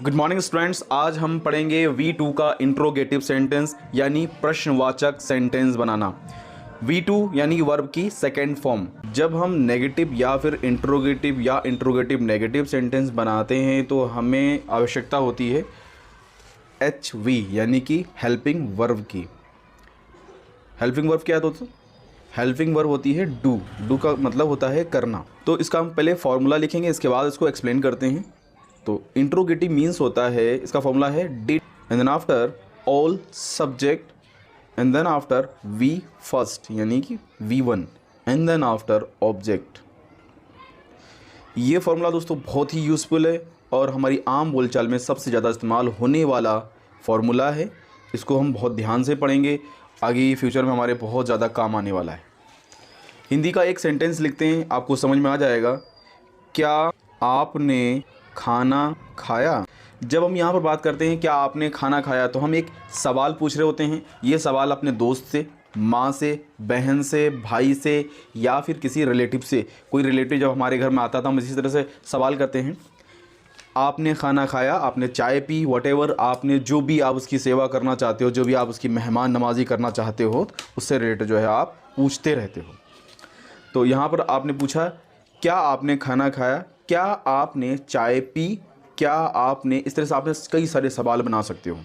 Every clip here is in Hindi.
Good morning students. आज हम पढ़ेंगे V2 का इंट्रोगेटिव सेंटेंस यानी प्रश्नवाचक सेंटेंस बनाना। V2 यानी वर्ब की सेकेंड फॉर्म। जब हम नेगेटिव या फिर इंट्रोगेटिव नेगेटिव सेंटेंस बनाते हैं तो हमें आवश्यकता होती है HV यानी कि हेल्पिंग वर्ब की। हेल्पिंग वर्ब क्या है दोस्तों? हेल्पिंग वर्ब होती है डू का मतलब होता है करना। तो इसका हम पहले फॉर्मूला लिखेंगे, इसके बाद इसको एक्सप्लेन करते हैं। तो इंट्रोगेटिव मीन्स होता है, इसका फॉर्मूला है did and then after all subject and then after V first यानी कि V1 and then after object. ये फॉर्मूला दोस्तों बहुत ही यूज़फुल है और हमारी आम बोलचाल में सबसे ज़्यादा इस्तेमाल होने वाला फॉर्मूला है। इसको हम बहुत ध्यान से पढ़ेंगे, आगे फ्यूचर में हमारे बहुत ज़्यादा काम आने वाला है। हिंदी का एक सेंटेंस लिखते हैं, आपको समझ में आ जाएगा। क्या आपने खाना खाया? जब हम यहाँ पर बात करते हैं क्या आपने खाना खाया तो हम एक सवाल पूछ रहे होते हैं। ये सवाल अपने दोस्त से, माँ से, बहन से, भाई से या फिर किसी रिलेटिव से। कोई रिलेटिव जब हमारे घर में आता था हम इसी तरह से सवाल करते हैं, आपने खाना खाया, आपने चाय पी, वॉटेवर, आपने जो भी आप उसकी सेवा करना चाहते हो, जो भी आप उसकी मेहमान नवाजी करना चाहते हो, उससे रिलेटेड जो है आप पूछते रहते हो। तो यहाँ पर आपने पूछा क्या आपने खाना खाया, क्या आपने चाय पी, क्या आपने, इस तरह से आपने कई सारे सवाल बना सकते हो।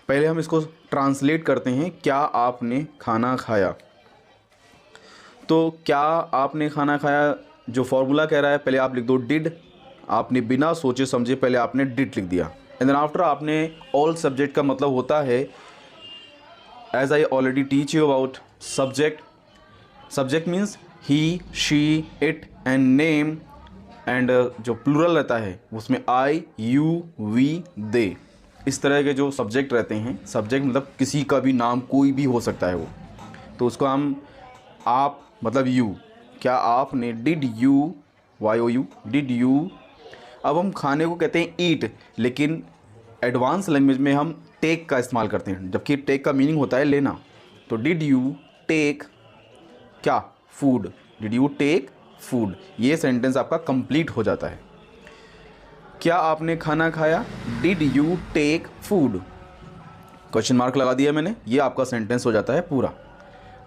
पहले हम इसको ट्रांसलेट करते हैं, क्या आपने खाना खाया। तो क्या आपने खाना खाया जो फॉर्मूला कह रहा है, पहले आप लिख दो डिड। आपने बिना सोचे समझे पहले आपने डिड लिख दिया एंड देन आफ्टर आपने ऑल सब्जेक्ट का मतलब होता है as I already teach you about subject. Subject means he, she, it and name and जो प्लूरल रहता है उसमें आई, यू, वी, दे, इस तरह के जो सब्जेक्ट रहते हैं। सब्जेक्ट मतलब किसी का भी नाम, कोई भी हो सकता है वो। तो उसको हम आप मतलब यू, क्या आपने, did you, YOU, did you. अब हम खाने को कहते हैं ईट, लेकिन एडवांस लैंग्वेज में हम टेक का इस्तेमाल करते हैं, जबकि टेक का मीनिंग होता है लेना। तो डिड यू टेक क्या? Food. Did you take food. ये सेंटेंस आपका कंप्लीट हो जाता है। क्या आपने खाना खाया? Did you take food. Question mark लगा दिया मैंने, ये आपका सेंटेंस हो जाता है पूरा।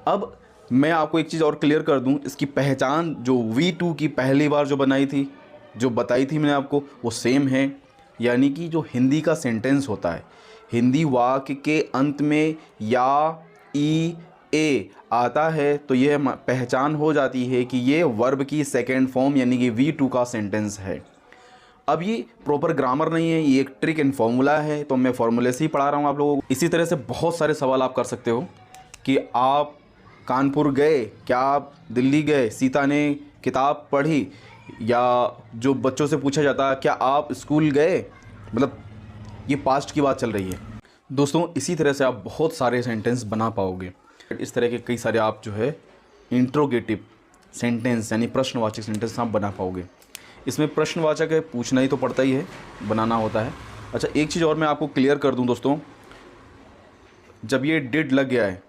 अब मैं आपको एक चीज़ और क्लियर कर दूं, इसकी पहचान जो V2 की पहली बार जो बनाई थी, जो बताई थी मैंने आपको, वो सेम है। यानी कि जो हिंदी का सेंटेंस होता है, हिंदी वाक्य के अंत में या, ई, ए आता है तो ये पहचान हो जाती है कि ये वर्ब की सेकेंड फॉर्म यानी कि V2 का सेंटेंस है। अब ये प्रॉपर ग्रामर नहीं है, ये एक ट्रिक एंड फॉर्मूला है, तो मैं फॉर्मूले से ही पढ़ा रहा हूँ आप लोगों को। इसी तरह से बहुत सारे सवाल आप कर सकते हो कि आप कानपुर गए, क्या आप दिल्ली गए, सीता ने किताब पढ़ी, या जो बच्चों से पूछा जाता है क्या आप स्कूल गए, मतलब ये पास्ट की बात चल रही है दोस्तों। इसी तरह से आप बहुत सारे सेंटेंस बना पाओगे। इस तरह के कई सारे आप जो है इंट्रोगेटिव सेंटेंस यानी प्रश्नवाचक सेंटेंस आप बना पाओगे। इसमें प्रश्नवाचक है, पूछना ही तो पड़ता ही है, बनाना होता है। अच्छा, एक चीज़ और मैं आपको क्लियर कर दूं दोस्तों, जब ये डिड लग गया है,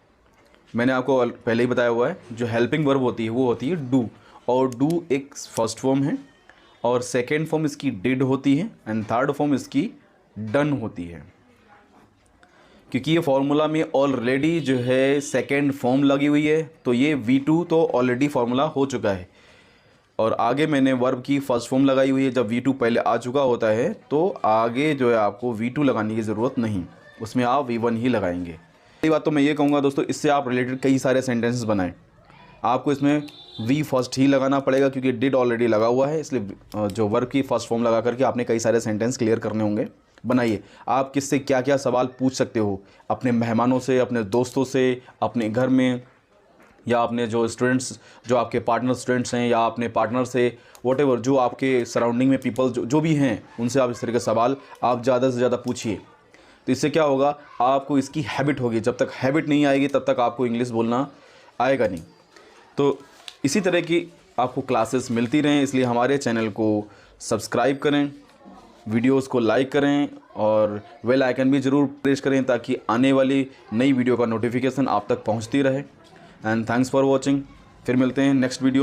मैंने आपको पहले ही बताया हुआ है, जो हेल्पिंग वर्ब होती है वो होती है डू, और डू एक फर्स्ट फॉर्म है और सेकेंड फॉर्म इसकी डिड होती है एंड थर्ड फॉर्म इसकी डन होती है। क्योंकि ये फार्मूला में ऑलरेडी जो है सेकेंड फॉर्म लगी हुई है, तो ये V2 तो ऑलरेडी फार्मूला हो चुका है और आगे मैंने वर्ब की फर्स्ट फॉर्म लगाई हुई है। जब V2 पहले आ चुका होता है तो आगे जो है आपको V2 लगाने की ज़रूरत नहीं, उसमें आप V1 ही लगाएंगे। पहली बात तो मैं ये कहूँगा दोस्तों, इससे आप रिलेटेड कई सारे सेंटेंसेस बनाएं। आपको इसमें V फर्स्ट ही लगाना पड़ेगा क्योंकि डिड ऑलरेडी लगा हुआ है, इसलिए जो वर्ब की फर्स्ट फॉर्म लगा करके आपने कई सारे सेंटेंस क्लियर करने होंगे। बनाइए। आप किससे क्या क्या सवाल पूछ सकते हो, अपने मेहमानों से, अपने दोस्तों से, अपने घर में, या अपने जो स्टूडेंट्स, जो आपके पार्टनर स्टूडेंट्स हैं, या अपने पार्टनर से, वॉटेवर जो आपके सराउंडिंग में पीपल जो भी हैं, उनसे आप इस तरह के सवाल आप ज़्यादा से ज़्यादा पूछिए। तो इससे क्या होगा, आपको इसकी हैबिट होगी। जब तक हैबिट नहीं आएगी तब तक आपको इंग्लिश बोलना आएगा नहीं। तो इसी तरह की आपको क्लासेस मिलती रहें, इसलिए हमारे चैनल को सब्सक्राइब करें, वीडियोस को लाइक करें और बेल आइकन भी ज़रूर प्रेस करें ताकि आने वाली नई वीडियो का नोटिफिकेशन आप तक पहुंचती रहे। And thanks for watching. फिर मिलते हैं नेक्स्ट वीडियो।